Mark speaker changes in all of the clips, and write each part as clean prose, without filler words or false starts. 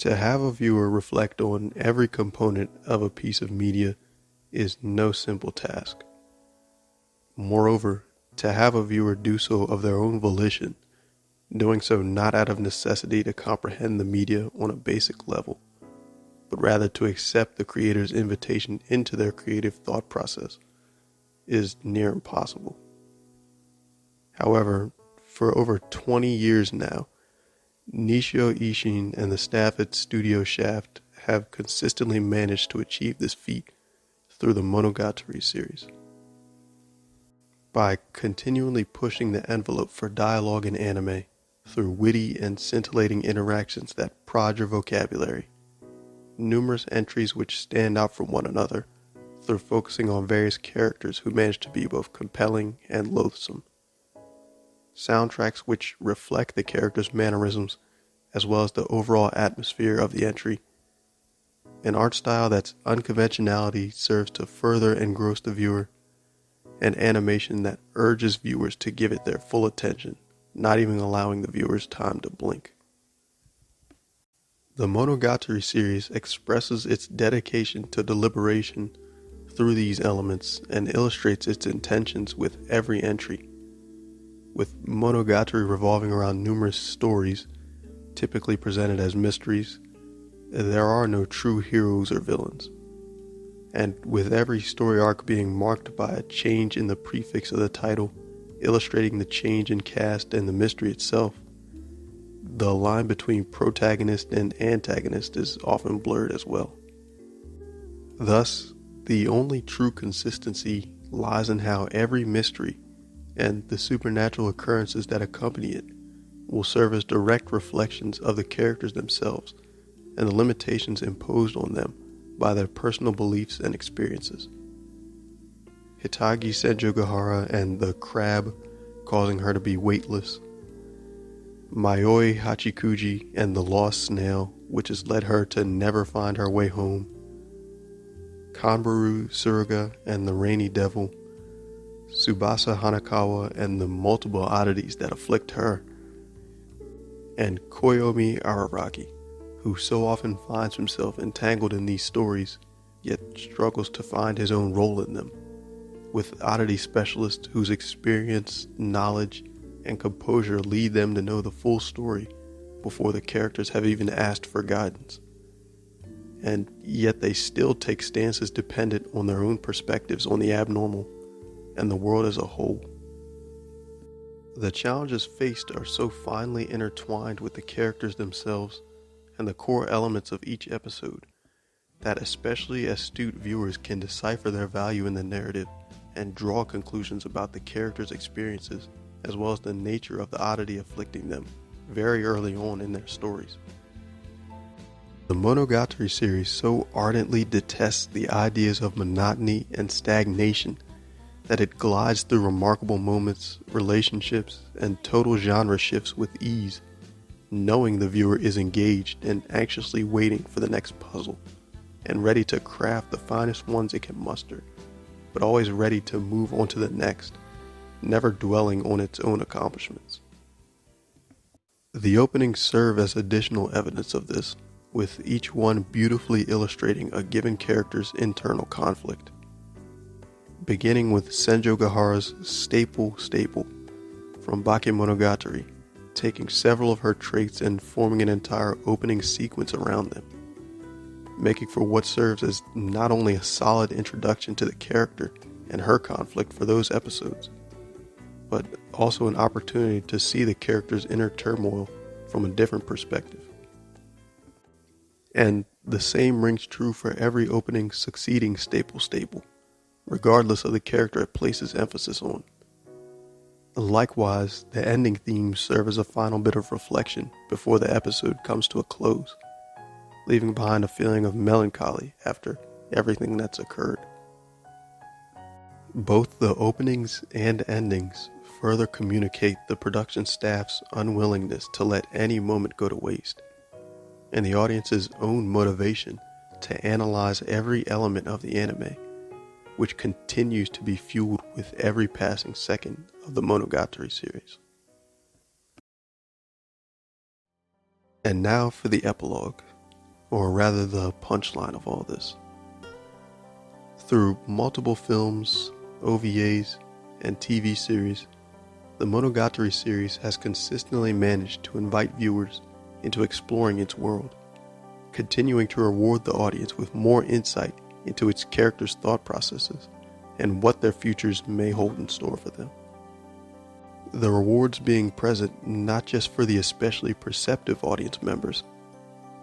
Speaker 1: To have a viewer reflect on every component of a piece of media is no simple task. Moreover, to have a viewer do so of their own volition, doing so not out of necessity to comprehend the media on a basic level, but rather to accept the creator's invitation into their creative thought process, is near impossible. However, for over 20 years now, Nishio Ishin and the staff at Studio Shaft have consistently managed to achieve this feat through the Monogatari series. By continually pushing the envelope for dialogue in anime through witty and scintillating interactions that prod your vocabulary, numerous entries which stand out from one another through focusing on various characters who manage to be both compelling and loathsome, soundtracks which reflect the characters' mannerisms as well as the overall atmosphere of the entry, an art style that's unconventionality serves to further engross the viewer, and animation that urges viewers to give it their full attention, not even allowing the viewers time to blink. The Monogatari series expresses its dedication to deliberation through these elements and illustrates its intentions with every entry. With Monogatari revolving around numerous stories, typically presented as mysteries, there are no true heroes or villains. And with every story arc being marked by a change in the prefix of the title, illustrating the change in cast and the mystery itself, the line between protagonist and antagonist is often blurred as well. Thus, the only true consistency lies in how every mystery and the supernatural occurrences that accompany it will serve as direct reflections of the characters themselves and the limitations imposed on them by their personal beliefs and experiences. Hitagi Senjogahara and the crab causing her to be weightless, Mayoi Hachikuji and the lost snail which has led her to never find her way home, Kanbaru Suruga and the rainy devil, Tsubasa Hanakawa and the multiple oddities that afflict her, and Koyomi Araragi, who so often finds himself entangled in these stories, yet struggles to find his own role in them, with oddity specialists whose experience, knowledge, and composure lead them to know the full story before the characters have even asked for guidance. And yet they still take stances dependent on their own perspectives on the abnormal and the world as a whole. The challenges faced are so finely intertwined with the characters themselves and the core elements of each episode that especially astute viewers can decipher their value in the narrative and draw conclusions about the characters' experiences as well as the nature of the oddity afflicting them very early on in their stories. The Monogatari series so ardently detests the ideas of monotony and stagnation that it glides through remarkable moments, relationships, and total genre shifts with ease, knowing the viewer is engaged and anxiously waiting for the next puzzle, and ready to craft the finest ones it can muster, but always ready to move on to the next, never dwelling on its own accomplishments. The openings serve as additional evidence of this, with each one beautifully illustrating a given character's internal conflict. Beginning with Senjogahara's staple from Bakemonogatari, taking several of her traits and forming an entire opening sequence around them, making for what serves as not only a solid introduction to the character and her conflict for those episodes, but also an opportunity to see the character's inner turmoil from a different perspective. And the same rings true for every opening succeeding staple, regardless of the character it places emphasis on. Likewise, the ending themes serve as a final bit of reflection before the episode comes to a close, leaving behind a feeling of melancholy after everything that's occurred. Both the openings and endings further communicate the production staff's unwillingness to let any moment go to waste, and the audience's own motivation to analyze every element of the anime, which continues to be fueled with every passing second of the Monogatari series. And now for the epilogue, or rather the punchline of all this. Through multiple films, OVAs, and TV series, the Monogatari series has consistently managed to invite viewers into exploring its world, continuing to reward the audience with more insight into its characters' thought processes and what their futures may hold in store for them. The rewards being present not just for the especially perceptive audience members,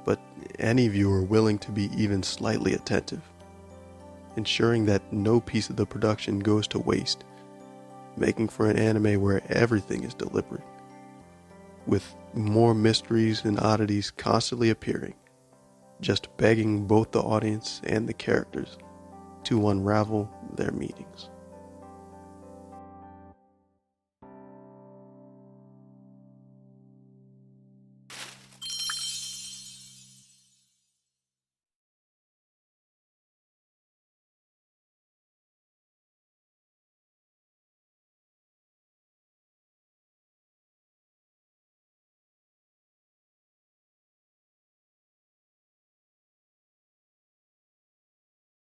Speaker 1: but any viewer willing to be even slightly attentive, ensuring that no piece of the production goes to waste, making for an anime where everything is deliberate, with more mysteries and oddities constantly appearing, just begging both the audience and the characters to unravel their meanings.